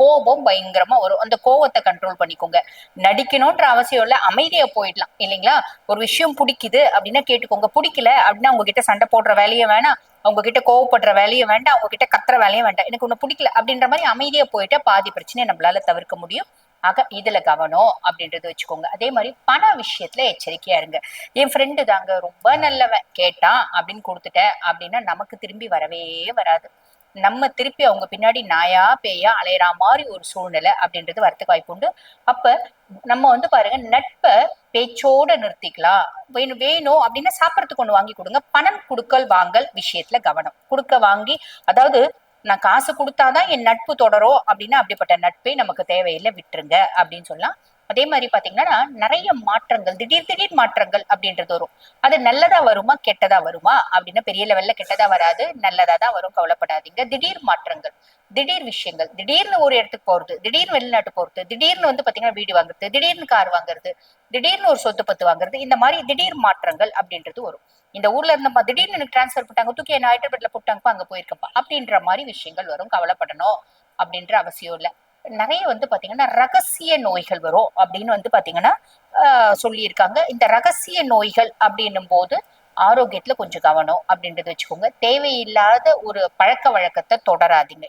கோபம் பயங்கரமா வரும். அந்த கோவத்தை கண்ட்ரோல் பண்ணிக்கோங்க. நடிக்கணும்ன்ற அவசியம் இல்ல, அமைதியா போயிடலாம் இல்லைங்களா? ஒரு விஷயம் பிடிக்குது அப்படின்னா கேட்டுக்கோங்க, பிடிக்கல அப்படின்னா அவங்க கிட்ட சண்டை போடுற வேலையை வேணாம், அவங்க கிட்ட கோவப்படுற வேலையும் வேண்டாம், அவங்க கிட்ட கத்துற வேலையும் வேண்டாம். எனக்கு ஒண்ணு பிடிக்கல அப்படின்ற மாதிரி அமைதியா போயிட்டு பாதி பிரச்சனையை நம்மளால தவிர்க்க முடியும். ஆக இதுல கவனம் அப்படின்றது வச்சுக்கோங்க. அதே மாதிரி பண விஷயத்துல எச்சரிக்கையா இருங்க. என் ஃப்ரெண்டு தாங்க ரொம்ப நல்லவன், கேட்டான் அப்படின்னு கொடுத்துட்டேன் அப்படின்னா நமக்கு திரும்பி வரவே வராது. நம்ம திருப்பி அவங்க பின்னாடி நாயா பேயா அலையற மாதிரி ஒரு சூழ்நிலை அப்படின்றது வரத்துக்கு வாய்ப்பு உண்டு. அப்ப நம்ம பாருங்க, நட்பை பேச்சோட நிறுத்திக்கலாம். வேணும் வேணும் அப்படின்னா சாப்பிடறதுக்கு ஒண்ணு வாங்கி கொடுங்க. பணம் கொடுக்கல் வாங்கல் விஷயத்துல கவனம். கொடுக்க வாங்கி, அதாவது நான் காசு கொடுத்தாதான் என் நட்பு தொடரும் அப்படின்னா அப்படிப்பட்ட நட்பே நமக்கு தேவையில்லை, விட்டுருங்க அப்படின்னு சொல்லலாம். அதே மாதிரி பாத்தீங்கன்னா நிறைய மாற்றங்கள், திடீர் திடீர் மாற்றங்கள் அப்படின்றது வரும். அது நல்லதா வருமா கெட்டதா வருமா அப்படின்னா பெரிய லெவல்ல கெட்டதா வராது, நல்லதா தான் வரும், கவலைப்படாதீங்க. திடீர் மாற்றங்கள், திடீர் விஷயங்கள், திடீர்னு ஒரு இடத்துக்கு போறது, திடீர்னு வெளிநாட்டு போறது, திடீர்னு பாத்தீங்கன்னா வீடு வாங்குறது, திடீர்னு கார் வாங்குறது, திடீர்னு ஒரு சொத்து பத்து வாங்குறது, இந்த மாதிரி திடீர் மாற்றங்கள் அப்படின்றது வரும். இந்த ஊர்ல இருந்தப்பா திடீர்னு எனக்கு டிரான்ஸ்பர் போட்டாங்க, தூக்கி என்ன ஹைதராபாத்ல போட்டாங்கப்பா, அங்க போயிருக்கப்பா அப்படின்ற மாதிரி விஷயங்கள் வரும். கவலைப்படணும் அப்படின்ற அவசியம் இல்ல. நிறைய பாத்தீங்கன்னா ரகசிய நோய்கள் வரும் அப்படின்னு பாத்தீங்கன்னா சொல்லியிருக்காங்க. இந்த ரகசிய நோய்கள் அப்படின்னும் போது ஆரோக்கியத்துல கொஞ்சம் கவனம் அப்படின்றது வச்சுக்கோங்க. தேவையில்லாத ஒரு பழக்க வழக்கத்தை தொடராதீங்க.